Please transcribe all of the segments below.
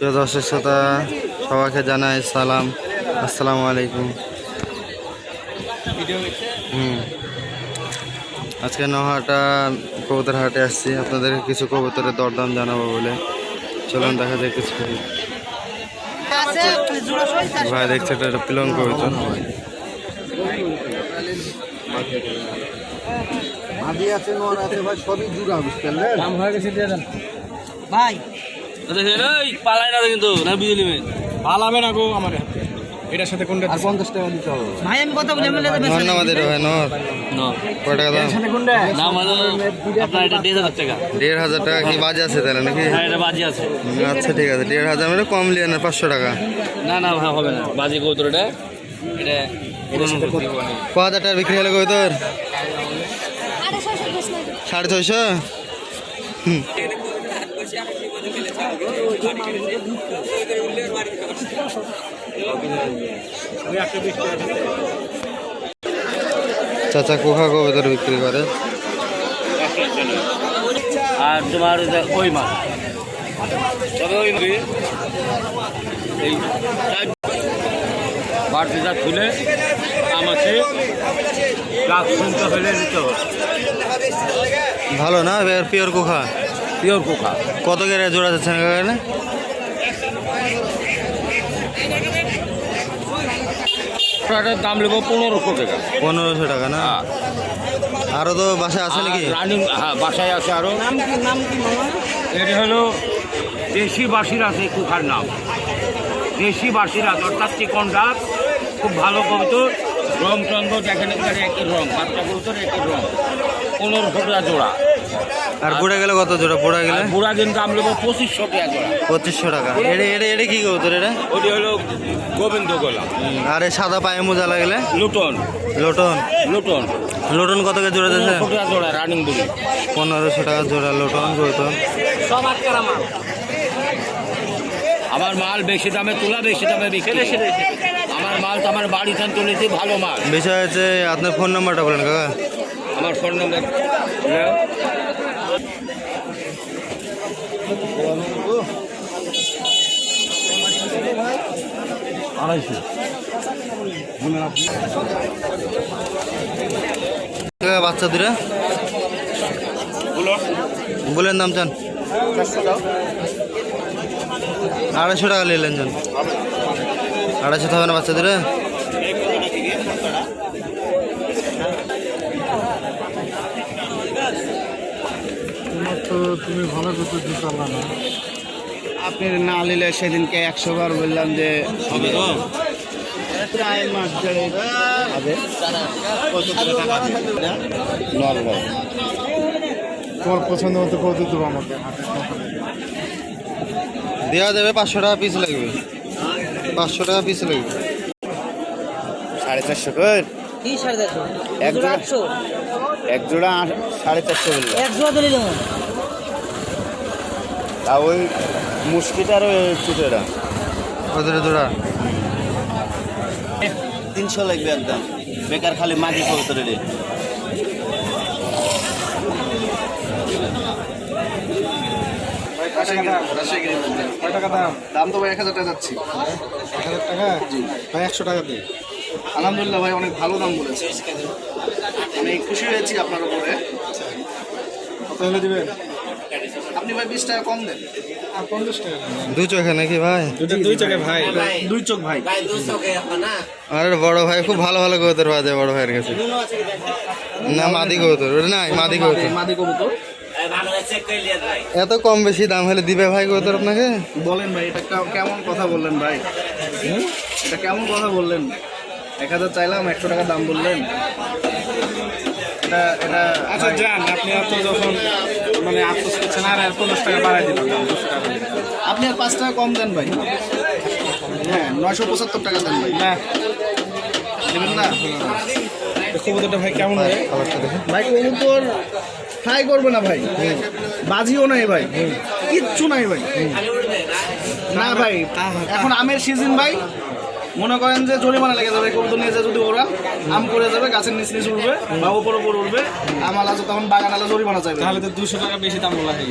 প্রিয় দর্শক শ্রোতা সবাইকে জানাই সালাম, আসসালামু আলাইকুম। আজকে নহাটা কবুতর হাটে আসছি, আপনাদেরকে কিছু কবুতরের দরদাম জানাবো বলে। চলুন দেখা যায় কিছু। ভাই দেখছে এটা পিলন কবুতর। ভাই পালাই না কিন্তু না বুঝলি পালাবে না গো আমার এটার সাথে কোনটা 50 টাকা দিতে হবে ভাই আমি কথা বলি ধন্যবাদ ভাই। কয় টাকা দাম? সাথে কোনটা না মানে আপনার এটা 1,500 টাকা। 1,500 টাকা কি বাজে আছে তাহলে নাকি? হ্যাঁ এটা বাজি আছে। আচ্ছা ঠিক আছে, 1,500 মানে কম লিয়ে না 500 টাকা। না না ভাই হবে না, বাজি কবুতর এটা ক হাজার টাকা বিক্রি হলো কবুতর? 650। চাচা কোহা কবুতর বিক্রি করে। আর তোমার ওই মাছ তবে ওই এই বাড়তিটা খুলে দাম আছে, লাখ শুনতে হলে নিতে হবে। ভালো না পিওর কোখা? পিওর কোকা কত করে জোড়া যাচ্ছে না এখানে? এটার দাম নেবো 1500 টাকা। 1500 টাকা না? আরো তো বাসায় আছে নাকি? রানিং হ্যাঁ বাসায় আছে আরো। এটা হলো দেশি বাসির আছে কুখার নাম, দেশি বাসির আছে অর্থাৎ চিকন ডাক, খুব ভালো কবুতর। রং চন্দ্র দেখেন একবারে একই রং, বাচ্চা কবুতর একই রং। 1500 টাকা জোড়া। আর বুড়া গেলে কত জোড়া? বুড়া গেলে বুড়া দিন দাম নেবো 2500 টাকা জোড়া। 2500 টাকা। এটা কি কবুতর এটা? ওটি হলো গোবিন্দ গোলা। আর এই সাদা পায়ে মোজা লাগলে? Luton lotion. লুটন লোটন কত করে জোড়া যাচ্ছে? 1500 টাকা জোড়া রানিং বুড়ি। 1500 টাকা জোড়া লোটন গৌতম। সব আটকারা মাল। আমার মাল বেশি দামে তোলা, বেশি দামে বিক্রি। আমার মাল তো আমার বাড়ি থেকে তুলেছি, ভালো মাল। বিষয় হচ্ছে আপনার ফোন নাম্বারটা বলেন কাকা। আমার ফোন নম্বর বাচ্চা দুটা বলেন দাম চান? 250 টাকা নিলেন চান? 250 হবে না বাচ্চা দুটা? তুমি ভালো করতে দিতে পারলা না। আপনি না নিলে সেদিনকে 100 বার বললাম যে হবে তো। প্রায় মাস ধরে হবে। নরমাল তোমার পছন্দ মতো কত দেবো আমাকে? দেওয়া যাবে। 500 টাকা পিস লাগবে। 500 টাকা পিস লাগবে। 450 কর। কি 450? এক জোড়া 800। এক জোড়া 450 বললো। এক জোড়া দিলে না তা ওই মুশকিটার ওই চুটেরা কত জোড়া? 300 লাগবে একদম। বেকার খালি মাগি করতে রে। দাম তো ভাই 1000 টাকা যাচ্ছি। 1000 টাকা? জি ভাই 100 টাকা দিই। আলহামদুলিল্লাহ ভাই অনেক ভালো দাম বলেছে, আমি খুশি হয়েছি আপনার উপরে। কত হলে দিবেন আপনি ভাই? 20 টাকা কম দেন। আর 50 টাকা। দুই চোখে নাকি ভাই? দুই চোখে ভাই, দুই চোখ ভাই। আরে বড় ভাই খুব ভালো ভালো কবুতর পাওয়া যায় বড় ভাইয়ের কাছে। না মাদি কবুতর ওটা নাই, মাদি কবুতর। মাদি কবুতর এত কম বেশি দাম হলে দিবে ভাই কবুতর আপনাকে? বলেন ভাই, এটা কেমন কথা বললেন ভাই? এটা কেমন কথা বললেন? 1000 চাইলাম, 100 টাকা দাম বললেন। এটা এটা আচ্ছা যান, আপনি এত যখন মানে আফসোস করছেন আর 50 টাকা বাড়াই দিবেন। আপনি আর 5 টাকা কম দেন ভাই। হ্যাঁ 975 টাকা দেন ভাই। না দেবেন না? কবুতরটা ভাই কেমন ভাই? ভাই কবুতর ফ্রাই করবে না ভাই, বাজিও নাই ভাই, কিচ্ছু নাই ভাই। না ভাই এখন আমের সিজন ভাই, মনে করেন যে জরিমানা লেগে যাবে কবুতর নিয়ে যায় যদি ওরা আম করে যাবে গাছের নিচ নিচ উঠবে বা উপর উপর উঠবে আম আলা তখন বাগান আলা জরিমানা চাইবে। তাহলে তো 200 টাকা বেশি দাম বলা হয়।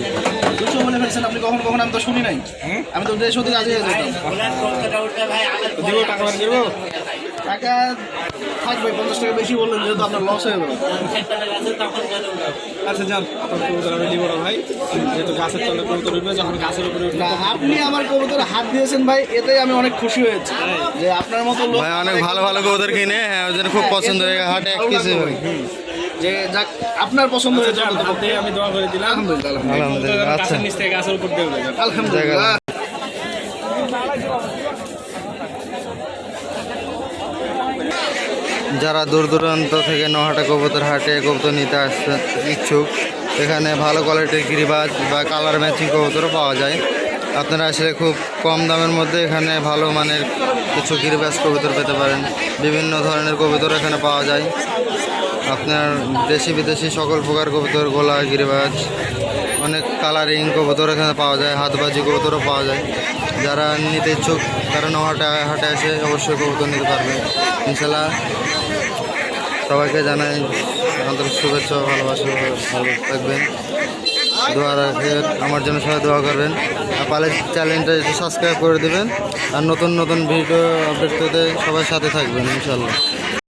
200 বলে ফেলছেন আপনি, কখন কখন আমি তো শুনি নাই, আমি তো 150 দিয়ে রাজি হয়ে যেতাম। দিব টাকা বার করবো। টাকা থাকবে 50 টাকা বেশি বললেন যেহেতু আপনার লস হয়ে যাবে। আচ্ছা যান, আপনার কবুতর আমি দিব না ভাই, যেহেতু গাছের তলে কবুতর উঠবে, যখন গাছের উপরে উঠবে না, আপনি আমার কবুতরে হাত দিয়েছেন ভাই, এতেই আমি অনেক খুশি হয়েছি যে আপনার মতো লোক ভাই অনেক ভালো ভালো কবুতর কিনে, হ্যাঁ ওই জন্য খুব পছন্দ হয়ে গেছে, হাটে এক পিস যে যাক আপনার পছন্দ হয়েছে। যান, আপনি আমি দোয়া করে দিলাম। আলহামদুলিল্লাহ আলহামদুলিল্লাহ। আচ্ছা গাছের নিচ থেকে গাছের উপর দেবে। আলহামদুলিল্লাহ। যারা দূর দূরান্ত থেকে নহাটা কবুতর হাটে কবুতর নিতে আসতে ইচ্ছুক, এখানে ভালো কোয়ালিটির গিরিবাজ বা কালার ম্যাচিং কবুতরও পাওয়া যায়। আপনারা আসলে খুব কম দামের মধ্যে এখানে ভালো মানের কিছু গিরিবাজ কবুতর পেতে পারেন। বিভিন্ন ধরনের কবুতর এখানে পাওয়া যায়, আপনার দেশি বিদেশি সকল প্রকার কবুতর, গোলা, গিরিবাজ, অনেক কালারিং কবুতর এখানে পাওয়া যায়, হাতবাজি কবুতরও পাওয়া যায়। যারা নিতে ইচ্ছুক তারা নহাটা হাটে এসে অবশ্যই কবুতর নিতে পারবে ইনশাল্লাহ। সবাইকে জানাই আন্তরিক শুভেচ্ছা, ভালোবাসা, ভালো থাকবেন, দোয়া রাখবেন, আমার জন্য সবাই দোয়া করবেন। আর পারলে চ্যানেলটা একটু সাবস্ক্রাইব করে দেবেন, আর নতুন নতুন ভিডিও আপডেট পেতে সবাই সাথে থাকবেন ইনশাল্লাহ।